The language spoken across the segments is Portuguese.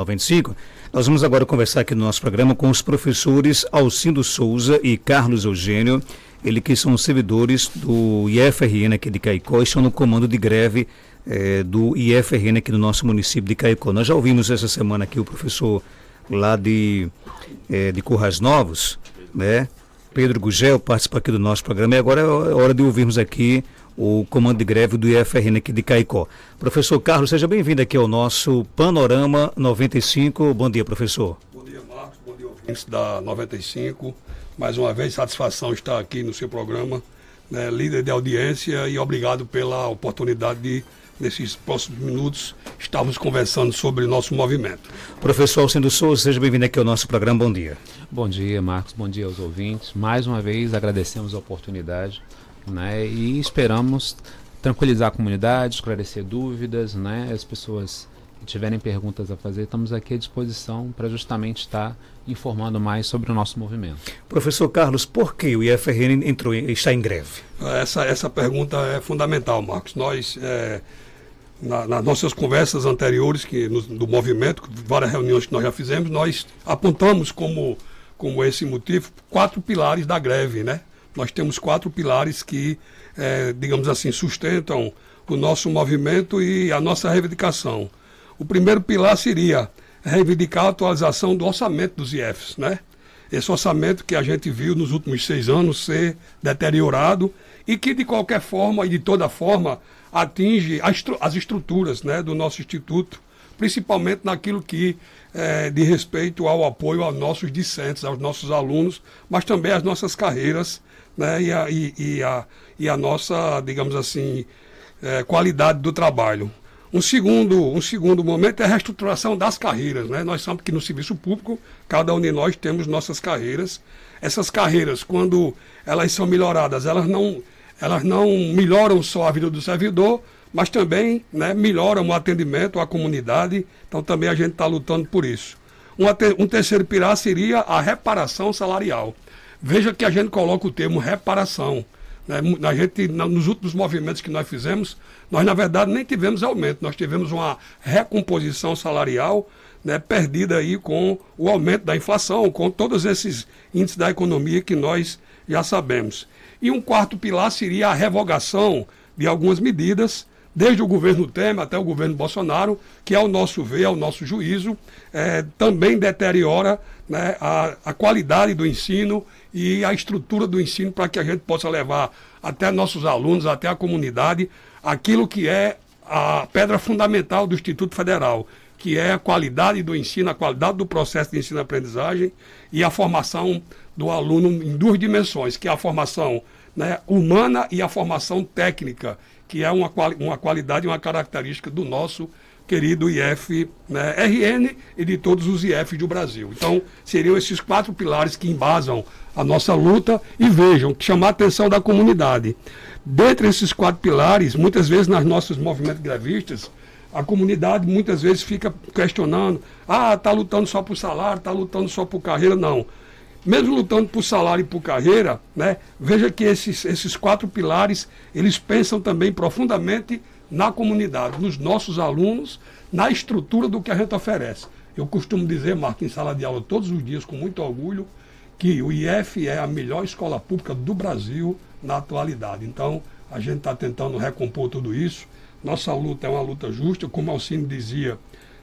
95. Nós vamos agora conversar aqui no nosso programa com os professores Alcindo Souza e Carlos Eugênio, eles que são servidores do IFRN aqui de Caicó e estão no comando de greve do IFRN aqui no nosso município de Caicó. Nós já ouvimos essa semana aqui o professor lá de Currais Novos, né? Pedro Gugel participa aqui do nosso programa e agora é hora de ouvirmos aqui o comando de greve do IFRN aqui de Caicó. Professor Carlos, seja bem-vindo aqui ao nosso Panorama 95. Bom dia, professor. Bom dia, Marcos. Bom dia, ouvintes da 95. Mais uma vez, satisfação estar aqui no seu programa, né, líder de audiência, e obrigado pela oportunidade de, nesses próximos minutos, estarmos conversando sobre o nosso movimento. Professor Alcindo Souza, seja bem-vindo aqui ao nosso programa. Bom dia. Bom dia, Marcos. Bom dia aos ouvintes. Mais uma vez, agradecemos a oportunidade, né, e esperamos tranquilizar a comunidade, esclarecer dúvidas, né, as pessoas que tiverem perguntas a fazer, estamos aqui à disposição para justamente estar informando mais sobre o nosso movimento. Professor Carlos, por que o IFRN está em greve? Essa pergunta é fundamental, Marcos. Nós, nas nossas conversas anteriores do movimento, várias reuniões que nós já fizemos, nós apontamos como esse motivo 4 pilares da greve, né? Nós temos 4 pilares que, digamos assim, sustentam o nosso movimento e a nossa reivindicação. O primeiro pilar seria reivindicar a atualização do orçamento dos IFs, né? Esse orçamento que a gente viu nos últimos 6 anos ser deteriorado e que, de qualquer forma e de toda forma, atinge as estruturas, né, do nosso instituto, principalmente naquilo que diz respeito ao apoio aos nossos discentes, aos nossos alunos, mas também às nossas carreiras, né, e a nossa, digamos assim, qualidade do trabalho. Um segundo momento é a reestruturação das carreiras, né? Nós sabemos que no serviço público, cada um de nós temos nossas carreiras. Essas carreiras, quando elas são melhoradas, elas não melhoram só a vida do servidor, mas também, né, melhoram o atendimento à comunidade. Então também a gente está lutando por isso. Um terceiro pilar seria a reparação salarial. Veja que a gente coloca o termo reparação. Nos últimos movimentos que nós fizemos, nós na verdade nem tivemos aumento, nós tivemos uma recomposição salarial, né, perdida aí com o aumento da inflação, com todos esses índices da economia que nós já sabemos. E um quarto pilar seria a revogação de algumas medidas, desde o governo Temer até o governo Bolsonaro, que ao nosso ver, ao nosso juízo, também deteriora, né, a qualidade do ensino e a estrutura do ensino para que a gente possa levar até nossos alunos, até a comunidade, aquilo que é a pedra fundamental do Instituto Federal, que é a qualidade do ensino, a qualidade do processo de ensino-aprendizagem e a formação do aluno em 2 dimensões, que é a formação, né, humana e a formação técnica, que é uma qualidade e uma característica do nosso querido IF, né, RN e de todos os IFs do Brasil. Então, seriam esses 4 pilares que embasam a nossa luta e vejam, chamar a atenção da comunidade. Dentre esses 4 pilares, muitas vezes nos nossos movimentos grevistas, a comunidade muitas vezes fica questionando, está lutando só por salário, está lutando só por carreira. Não. Mesmo lutando por salário e por carreira, né, veja que esses 4 pilares, eles pensam também profundamente na comunidade, nos nossos alunos, na estrutura do que a gente oferece. Eu costumo dizer, Marcos, em sala de aula todos os dias, com muito orgulho, que o IF é a melhor escola pública do Brasil na atualidade. Então, a gente está tentando recompor tudo isso. Nossa luta é uma luta justa, como Alcindo dizia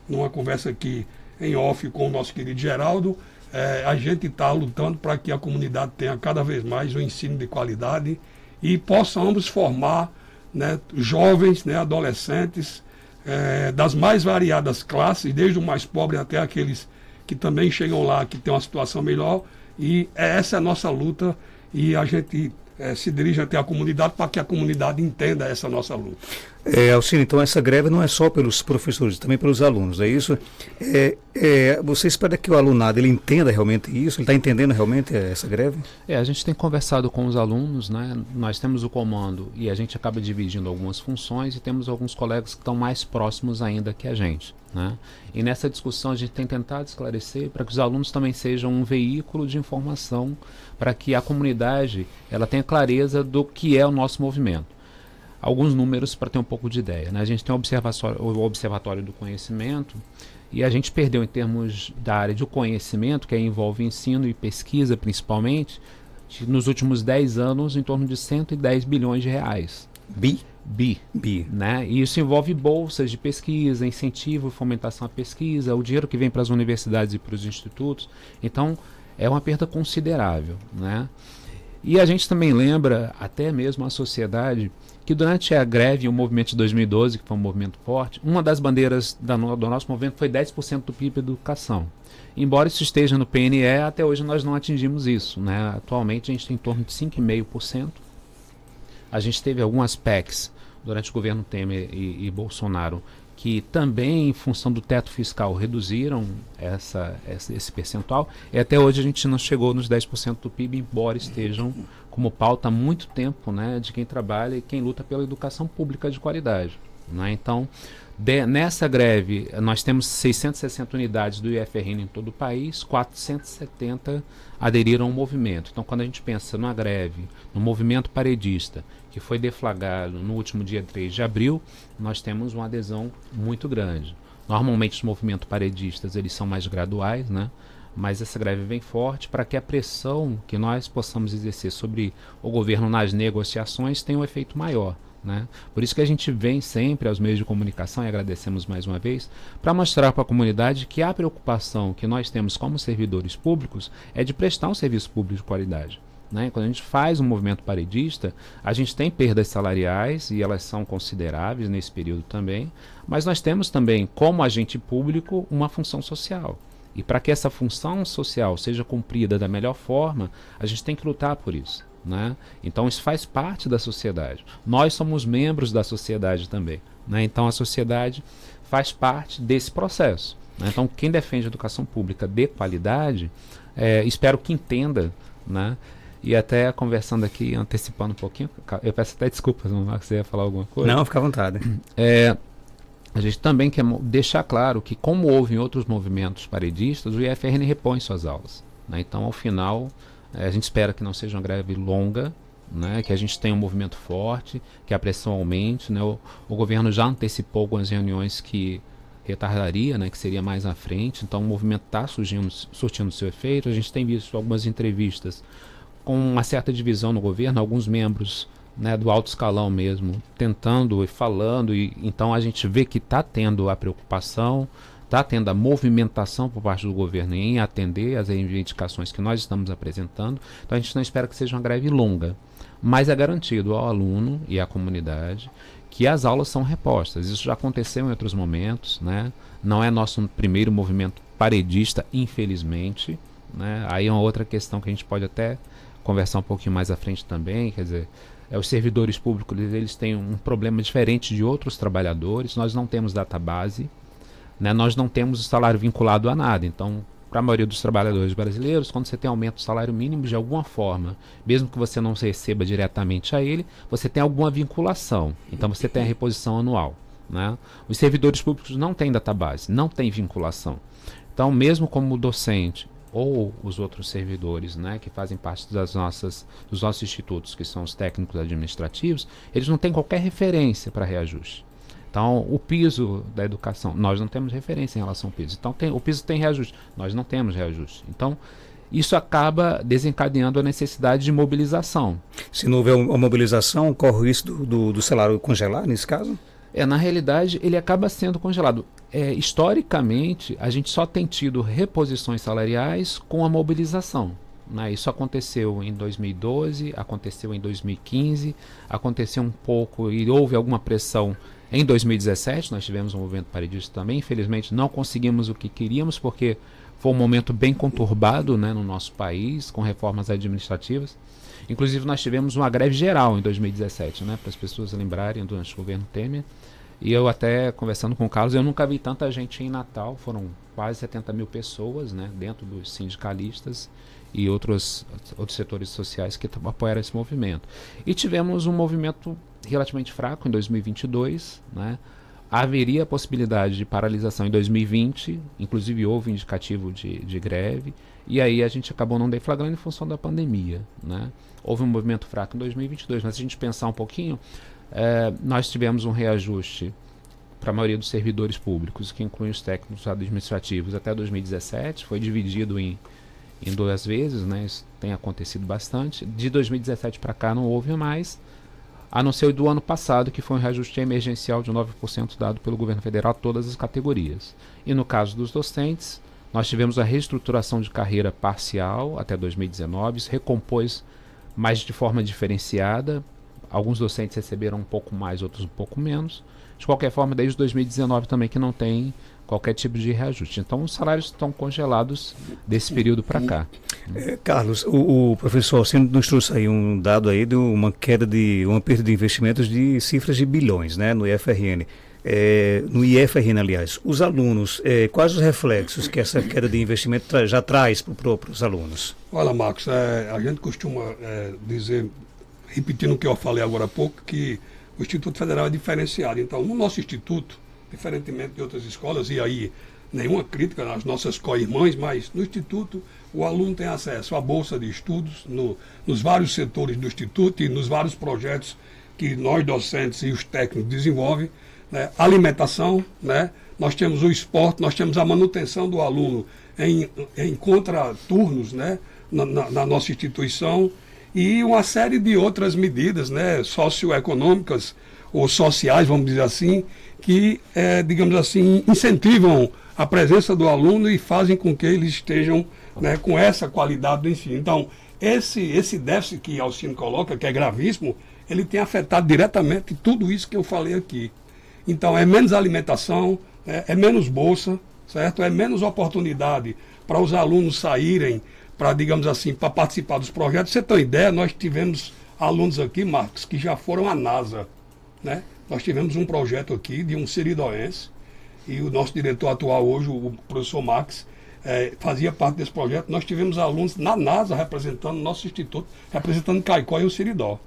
numa conversa aqui em off com o nosso querido Geraldo, a gente está lutando para que a comunidade tenha cada vez mais um ensino de qualidade e possamos formar, né, jovens, né, adolescentes, das mais variadas classes, desde o mais pobre até aqueles que também chegam lá, que têm uma situação melhor. E essa é a nossa luta e a gente se dirige até a comunidade para que a comunidade entenda essa nossa luta. Alcindo, então essa greve não é só pelos professores, também pelos alunos, é isso? Você espera que o alunado ele entenda realmente isso? Ele está entendendo realmente essa greve? A gente tem conversado com os alunos, né? Nós temos o comando e a gente acaba dividindo algumas funções e temos alguns colegas que estão mais próximos ainda que a gente, né? E nessa discussão a gente tem tentado esclarecer para que os alunos também sejam um veículo de informação para que a comunidade ela tenha clareza do que é o nosso movimento. Alguns números para ter um pouco de ideia, né? A gente tem o Observatório do Conhecimento E a gente perdeu em termos da área de conhecimento, que envolve ensino e pesquisa principalmente, nos últimos 10 anos em torno de 110 bilhões de reais. Bi? Bi. Né? E isso envolve bolsas de pesquisa, incentivo e fomentação à pesquisa, o dinheiro que vem para as universidades e para os institutos. Então, é uma perda considerável. Né? E a gente também lembra, até mesmo a sociedade, que durante a greve e o movimento de 2012, que foi um movimento forte, uma das bandeiras do nosso movimento foi 10% do PIB da educação. Embora isso esteja no PNE, até hoje nós não atingimos isso. Né? Atualmente a gente tem em torno de 5,5%. A gente teve algumas PECs durante o governo Temer e Bolsonaro que também, em função do teto fiscal, reduziram esse percentual. E até hoje a gente não chegou nos 10% do PIB, embora estejam como pauta há muito tempo, né, de quem trabalha e quem luta pela educação pública de qualidade. Né? Então, nessa greve, nós temos 660 unidades do IFRN em todo o país, 470 aderiram ao movimento. Então, quando a gente pensa numa greve, no movimento paredista, que foi deflagrado no último dia 3 de abril, nós temos uma adesão muito grande. Normalmente os movimentos paredistas eles são mais graduais, né? Mas essa greve vem forte para que a pressão que nós possamos exercer sobre o governo nas negociações tenha um efeito maior. Né? Por isso que a gente vem sempre aos meios de comunicação, e agradecemos mais uma vez, para mostrar para a comunidade que a preocupação que nós temos como servidores públicos é de prestar um serviço público de qualidade. Né? Quando a gente faz um movimento paredista, a gente tem perdas salariais e elas são consideráveis nesse período também, mas nós temos também, como agente público, uma função social. E para que essa função social seja cumprida da melhor forma, a gente tem que lutar por isso. Né? Então isso faz parte da sociedade. Nós somos membros da sociedade também. Né? Então a sociedade faz parte desse processo. Né? Então quem defende educação pública de qualidade, espero que entenda, né? E até conversando aqui, antecipando um pouquinho, eu peço até desculpas, Marcos, você ia falar alguma coisa? Não, fica à vontade. A gente também quer deixar claro que, como houve em outros movimentos paredistas, o IFRN repõe suas aulas. Né? Então, ao final, a gente espera que não seja uma greve longa, né? Que a gente tenha um movimento forte, que a pressão aumente. Né? O governo já antecipou algumas reuniões que retardaria, né? Que seria mais à frente. Então, o movimento está surtindo seu efeito. A gente tem visto algumas entrevistas com uma certa divisão no governo, alguns membros, né, do alto escalão mesmo, tentando e falando, e então a gente vê que está tendo a preocupação, está tendo a movimentação por parte do governo em atender as reivindicações que nós estamos apresentando. Então a gente não espera que seja uma greve longa, mas é garantido ao aluno e à comunidade que as aulas são repostas. Isso já aconteceu em outros momentos, né? Não é nosso primeiro movimento paredista, infelizmente, né? Aí é uma outra questão que a gente pode até conversar um pouquinho mais à frente também, quer dizer, os servidores públicos eles têm um problema diferente de outros trabalhadores. Nós não temos database, né? Nós não temos o salário vinculado a nada. Então, para a maioria dos trabalhadores brasileiros, quando você tem aumento do salário mínimo de alguma forma, mesmo que você não receba diretamente a ele, você tem alguma vinculação. Então você tem a reposição anual. Né? Os servidores públicos não têm database, não têm vinculação. Então, mesmo como docente ou os outros servidores, né, que fazem parte dos nossos institutos, que são os técnicos administrativos, eles não têm qualquer referência para reajuste. Então, o piso da educação, nós não temos referência em relação ao piso. Então, o piso tem reajuste, nós não temos reajuste. Então, isso acaba desencadeando a necessidade de mobilização. Se não houver uma mobilização, corre o risco do salário congelar, nesse caso? Na realidade, ele acaba sendo congelado. Historicamente, a gente só tem tido reposições salariais com a mobilização. Né? Isso aconteceu em 2012, aconteceu em 2015, aconteceu um pouco e houve alguma pressão em 2017. Nós tivemos um movimento paredista também. Infelizmente, não conseguimos o que queríamos, porque foi um momento bem conturbado, né, no nosso país, com reformas administrativas. Inclusive, nós tivemos uma greve geral em 2017, né, para as pessoas lembrarem, durante o governo Temer. E eu até, conversando com o Carlos, eu nunca vi tanta gente em Natal. Foram quase 70 mil pessoas, né, dentro dos sindicalistas e outros setores sociais que apoiaram esse movimento. E tivemos um movimento relativamente fraco em 2022, né? Haveria a possibilidade de paralisação em 2020, inclusive houve indicativo de greve, e aí a gente acabou não deflagrando em função da pandemia, né? Houve um movimento fraco em 2022, mas se a gente pensar um pouquinho, nós tivemos um reajuste para a maioria dos servidores públicos, que inclui os técnicos administrativos, até 2017, foi dividido em 2 vezes, né? Isso tem acontecido bastante. De 2017 para cá não houve mais, a não ser o do ano passado, que foi um reajuste emergencial de 9% dado pelo governo federal a todas as categorias. E no caso dos docentes, nós tivemos a reestruturação de carreira parcial até 2019, isso recompôs, mas de forma diferenciada. Alguns docentes receberam um pouco mais, outros um pouco menos. De qualquer forma, desde 2019 também que não tem qualquer tipo de reajuste. Então, os salários estão congelados desse período para cá. Carlos, o professor Alcindo nos trouxe aí um dado aí de uma perda de investimentos de cifras de bilhões, né, no IFRN. No IFRN, aliás, os alunos, quais os reflexos que essa queda de investimento já traz para os alunos? Olha, Marcos, a gente costuma dizer, repetindo o que eu falei agora há pouco, que o Instituto Federal é diferenciado. Então, no nosso instituto, diferentemente de outras escolas, e aí nenhuma crítica nas nossas co-irmãs, mas no instituto o aluno tem acesso à bolsa de estudos nos vários setores do instituto e nos vários projetos que nós docentes e os técnicos desenvolvem, né? Alimentação, né? Nós temos o esporte, nós temos a manutenção do aluno em contraturnos, né? na nossa instituição, e uma série de outras medidas, né? Socioeconômicas ou sociais, vamos dizer assim, que, digamos assim, incentivam a presença do aluno e fazem com que eles estejam, né, com essa qualidade do ensino. Então, esse déficit que Alcindo coloca, que é gravíssimo, ele tem afetado diretamente tudo isso que eu falei aqui. Então, é menos alimentação, é menos bolsa, certo? É menos oportunidade para os alunos saírem, para, digamos assim, para participar dos projetos. Você tem uma ideia, nós tivemos alunos aqui, Marcos, que já foram à NASA, né? Nós tivemos um projeto aqui de um seridoense, e o nosso diretor atual hoje, o professor Max, fazia parte desse projeto. Nós tivemos alunos na NASA representando o nosso instituto, representando Caicó e o Seridó.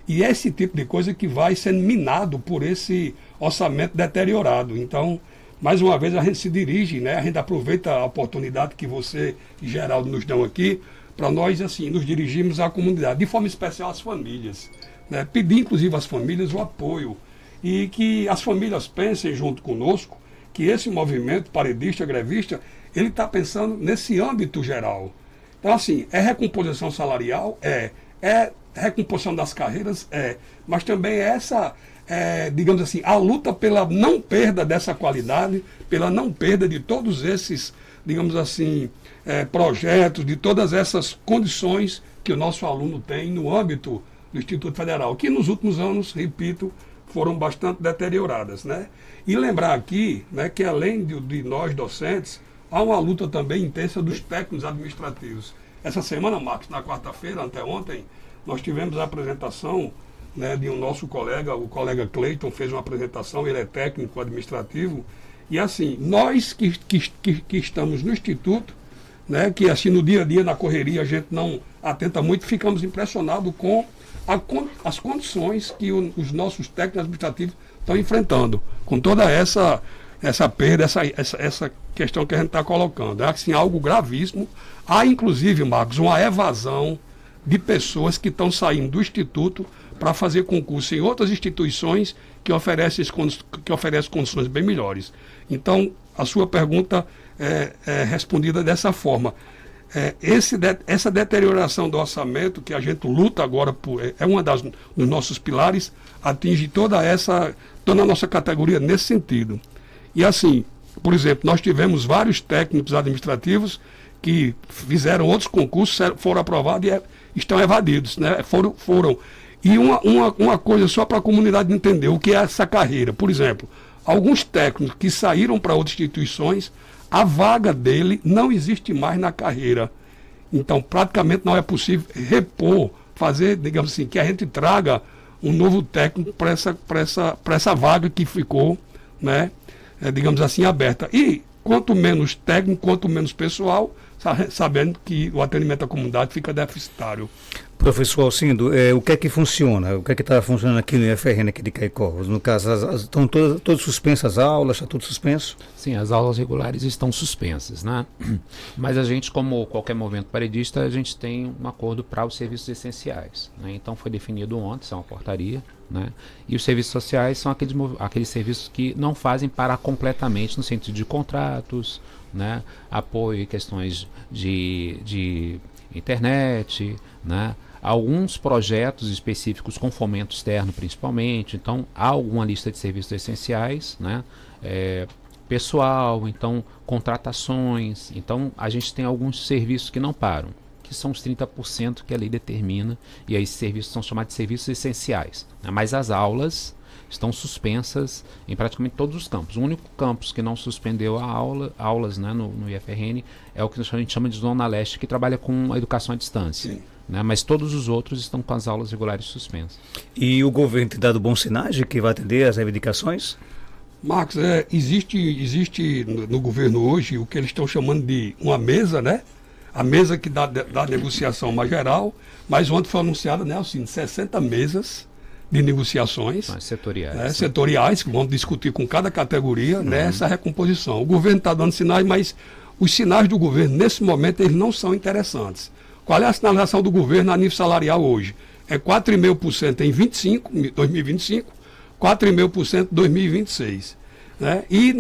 E é esse tipo de coisa que vai sendo minado por esse orçamento deteriorado. Então, mais uma vez, a gente se dirige, né? A gente aproveita a oportunidade que você e Geraldo nos dão aqui, para nós, assim, nos dirigirmos à comunidade, de forma especial às famílias, né? Pedir, inclusive, às famílias o apoio, e que as famílias pensem junto conosco que esse movimento paredista, grevista, ele está pensando nesse âmbito geral. Então, assim, é recomposição salarial? É recomposição das carreiras? Mas também digamos assim, a luta pela não perda dessa qualidade, pela não perda de todos esses, digamos assim, projetos, de todas essas condições que o nosso aluno tem no âmbito do Instituto Federal, que nos últimos anos, repito, foram bastante deterioradas, né? E lembrar aqui, né, que além de nós docentes, há uma luta também intensa dos técnicos administrativos. Essa semana, Marcos, na quarta-feira, anteontem, nós tivemos a apresentação, né, de um nosso colega, o colega Cleiton fez uma apresentação, ele é técnico administrativo, e assim, nós que estamos no Instituto, né, que assim no dia a dia, na correria, a gente não atenta muito, ficamos impressionados com as condições que os nossos técnicos administrativos estão enfrentando, com toda essa perda, essa questão que a gente está colocando. É assim, algo gravíssimo. Há, inclusive, Marcos, uma evasão de pessoas que estão saindo do Instituto para fazer concurso em outras instituições que oferecem condições bem melhores. Então, a sua pergunta é respondida dessa forma. Essa deterioração do orçamento que a gente luta agora é uma dos nossos pilares, atinge toda a nossa categoria nesse sentido. E assim, por exemplo, nós tivemos vários técnicos administrativos que fizeram outros concursos, foram aprovados e estão evadidos, né? Foram. E uma coisa só para a comunidade entender o que é essa carreira. Por exemplo, alguns técnicos que saíram para outras instituições, a vaga dele não existe mais na carreira. Então, praticamente não é possível repor, fazer, digamos assim, que a gente traga um novo técnico para essa vaga que ficou, né, digamos assim, aberta. E quanto menos técnico, quanto menos pessoal, sabendo que o atendimento à comunidade fica deficitário. Professor Alcindo, o que é que funciona? O que é que está funcionando aqui no IFRN aqui de Caicó? No caso, estão todas suspensas as aulas, está tudo suspenso? Sim, as aulas regulares estão suspensas, né? Mas a gente, como qualquer movimento paredista, a gente tem um acordo para os serviços essenciais, né? Então foi definido ontem, isso é uma portaria, né? E os serviços sociais são aqueles serviços que não fazem parar completamente no sentido de contratos, né? Apoio em questões de internet, né? Alguns projetos específicos com fomento externo principalmente. Então há alguma lista de serviços essenciais, né? Pessoal, então contratações. Então a gente tem alguns serviços que não param, que são os 30% que a lei determina, e aí esses serviços são chamados de serviços essenciais, né? Mas as aulas estão suspensas em praticamente todos os campos. O único campus que não suspendeu aulas, né, no IFRN é o que a gente chama de Zona Leste, que trabalha com a educação à distância. Né? Mas todos os outros estão com as aulas regulares suspensas. E o governo tem dado bons sinais de que vai atender às reivindicações? Marcos, existe no governo hoje o que eles estão chamando de uma mesa, né? A mesa que dá negociação mais geral, mas ontem foi anunciada, né, assim, 60 mesas de negociações setoriais, que vão discutir com cada categoria, né, essa recomposição. O governo está dando sinais, mas os sinais do governo, nesse momento, eles não são interessantes. Qual é a sinalização do governo a nível salarial hoje? É 4,5% em 2025, 4,5% em 2026. Né? E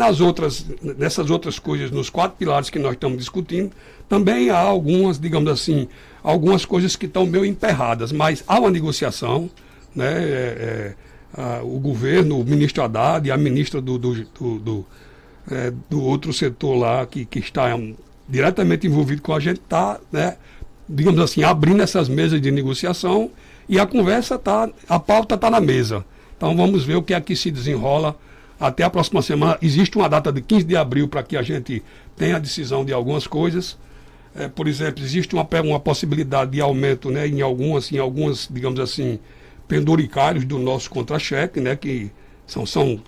nessas outras coisas, nos 4 pilares que nós estamos discutindo, também há algumas, digamos assim, algumas coisas que estão meio emperradas, mas há uma negociação, né? O governo, o ministro Haddad e a ministra do outro setor lá, que está diretamente envolvido com a gente, está, né, digamos assim, abrindo essas mesas de negociação, e a conversa a pauta está na mesa. Então vamos ver o que aqui se desenrola até a próxima semana. Existe uma data de 15 de abril para que a gente tenha a decisão de algumas coisas. Por exemplo, existe uma possibilidade de aumento, né, em algumas, digamos assim, penduricários do nosso contra-cheque, né, que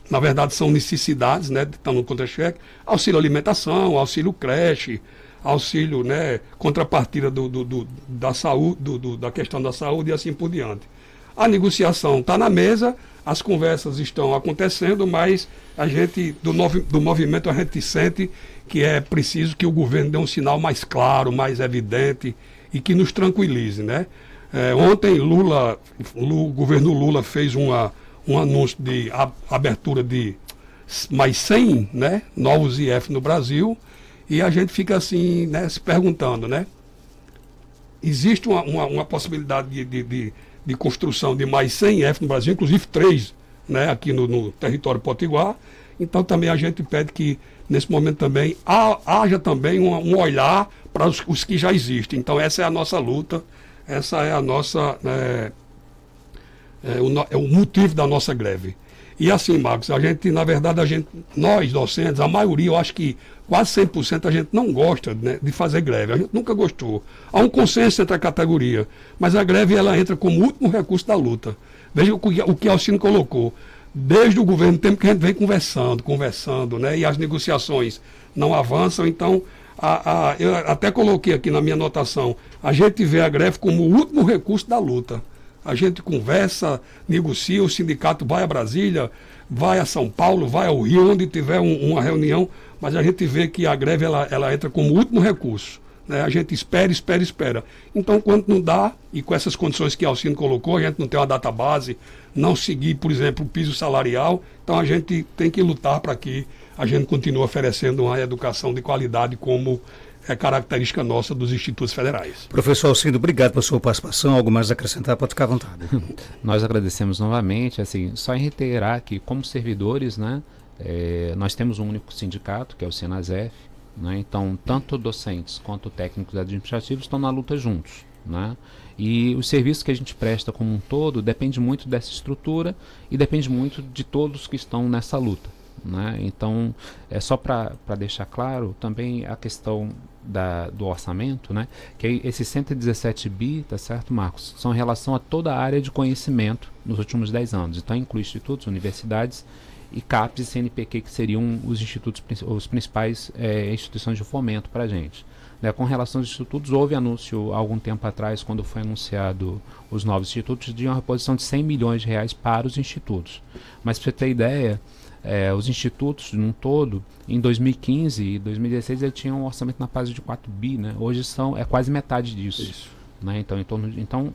na verdade, são necessidades, né, que estão no contra-cheque. Auxílio alimentação, auxílio creche, auxílio, né, contrapartida da saúde, da questão da saúde e assim por diante. A negociação está na mesa, as conversas estão acontecendo, mas a gente, do movimento, a gente sente que é preciso que o governo dê um sinal mais claro, mais evidente e que nos tranquilize, né? Ontem o governo Lula fez um anúncio de abertura de mais 100, né, novos IF no Brasil, e a gente fica assim, né, se perguntando, né? Existe uma possibilidade de construção de mais 100 IF no Brasil, inclusive 3, né, aqui no território potiguar. Então também a gente pede que nesse momento também haja também um olhar para os que já existem. Então essa é a nossa luta, essa é a nossa o motivo da nossa greve. E assim, Marcos, a gente, na verdade, nós docentes, a maioria, eu acho que quase 100% a gente não gosta, né, de fazer greve. A gente nunca gostou. Há um consenso entre a categoria, mas a greve ela entra como último recurso da luta. Veja o que Alcino colocou. Desde o governo, tempo que a gente vem conversando, né, e as negociações não avançam. Então, eu até coloquei aqui na minha anotação, a gente vê a greve como o último recurso da luta. A gente conversa, negocia, o sindicato vai a Brasília, vai a São Paulo, vai ao Rio, onde tiver uma reunião, mas a gente vê que a greve ela entra como último recurso. Né? A gente espera. Então, quando não dá, e com essas condições que Alcino colocou, a gente não tem uma data base, não seguir, por exemplo, o piso salarial, então a gente tem que lutar para que a gente continue oferecendo uma educação de qualidade como é característica nossa dos institutos federais. Professor Alcindo, obrigado pela sua participação. Algo mais a acrescentar? Pode ficar à vontade. Nós agradecemos novamente. Assim, só em reiterar que, como servidores, né, nós temos um único sindicato, que é o Senasef, né, então, tanto docentes quanto técnicos administrativos estão na luta juntos. Né, e o serviço que a gente presta como um todo depende muito dessa estrutura e depende muito de todos que estão nessa luta. Né? Então, é só para deixar claro também a questão do orçamento, né? Que esses 117 bi, tá certo, Marcos, são em relação a toda a área de conhecimento nos últimos 10 anos. Então, inclui institutos, universidades e CAPES e CNPq, que seriam os principais instituições de fomento para a gente. Né? Com relação aos institutos, houve anúncio há algum tempo atrás, quando foi anunciado os novos institutos, de uma reposição de 100 milhões de reais para os institutos. Mas, para você ter ideia, os institutos, num todo, em 2015 e 2016, eles tinham um orçamento na base de 4 bi, né? Hoje é quase metade disso. Né? Então,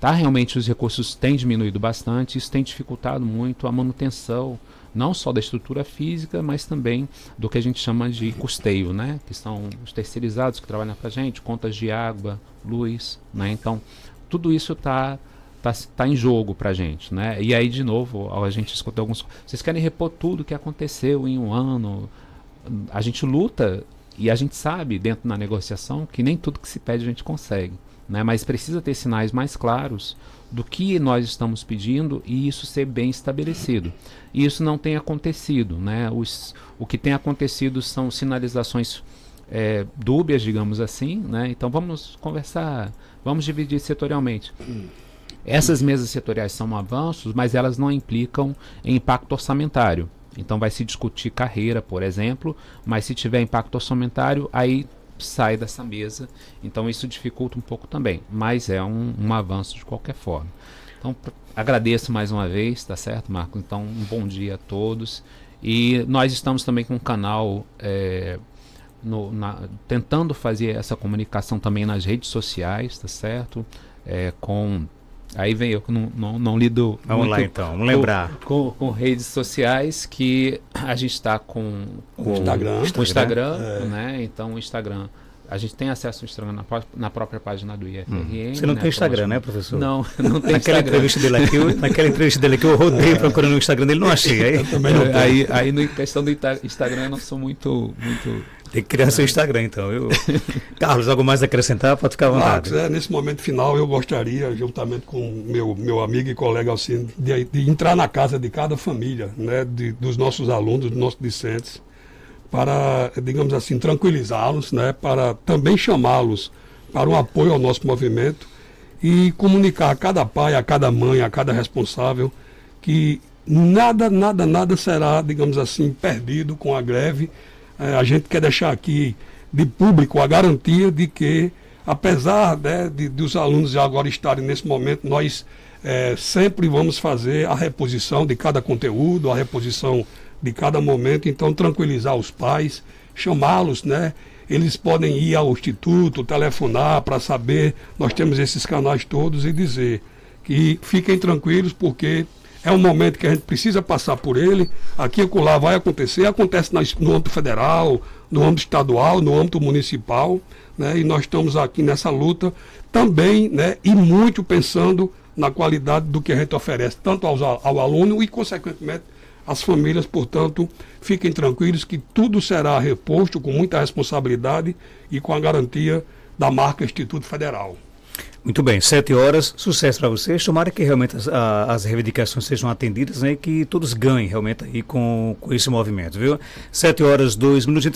realmente os recursos têm diminuído bastante, isso tem dificultado muito a manutenção, não só da estrutura física, mas também do que a gente chama de custeio, né? Que são os terceirizados que trabalham para a gente, contas de água, luz, né? Então, tudo isso tá em jogo para a gente, né? E aí, de novo, a gente escuta alguns... Vocês querem repor tudo que aconteceu em um ano? A gente luta e a gente sabe, dentro da negociação, que nem tudo que se pede a gente consegue, né? Mas precisa ter sinais mais claros do que nós estamos pedindo e isso ser bem estabelecido. E isso não tem acontecido, né? O que tem acontecido são sinalizações dúbias, digamos assim, né? Então vamos conversar, vamos dividir setorialmente. Essas mesas setoriais são avanços, mas elas não implicam em impacto orçamentário. Então vai se discutir carreira, por exemplo, mas se tiver impacto orçamentário, aí sai dessa mesa, então isso dificulta um pouco também, mas é um avanço de qualquer forma. Então agradeço mais uma vez, tá certo, Marcos? Então um bom dia a todos, e nós estamos também com um canal tentando fazer essa comunicação também nas redes sociais, tá certo? Aí vem eu que não lido Vamos lá então, vamos lembrar. Com redes sociais, que a gente está com o Instagram, né? Então o Instagram, a gente tem acesso ao Instagram na própria página do IFRN. Você não tem Instagram, né, professor? Não tem naquela Instagram. Naquela entrevista dele aqui, eu rodei procurando o Instagram dele, não achei. Aí, também não tem. Aí na questão do Instagram eu não sou muito... Tem que criar seu Instagram, então. Carlos, algo mais a acrescentar? Pode ficar à vontade. Marcos, nesse momento final, eu gostaria, juntamente com meu amigo e colega Alcino, de entrar na casa de cada família, né, dos nossos alunos, dos nossos discentes, para, digamos assim, tranquilizá-los, né, para também chamá-los para um apoio ao nosso movimento e comunicar a cada pai, a cada mãe, a cada responsável, que nada será, digamos assim, perdido com a greve. A gente quer deixar aqui de público a garantia de que, apesar, né, dos alunos agora estarem nesse momento, nós sempre vamos fazer a reposição de cada conteúdo, a reposição de cada momento. Então, tranquilizar os pais, chamá-los, né? Eles podem ir ao instituto, telefonar para saber, nós temos esses canais todos, e dizer que fiquem tranquilos, porque é um momento que a gente precisa passar por ele. Aqui e acolá vai acontecer, acontece no âmbito federal, no âmbito estadual, no âmbito municipal, né? E nós estamos aqui nessa luta também, né? E muito pensando na qualidade do que a gente oferece, tanto ao aluno e, consequentemente, às famílias. Portanto, fiquem tranquilos que tudo será reposto com muita responsabilidade e com a garantia da marca Instituto Federal. Muito bem, 7 horas, sucesso para vocês. Tomara que realmente as reivindicações sejam atendidas, né, e que todos ganhem realmente aí com esse movimento, viu? 7 horas, 2 minutos.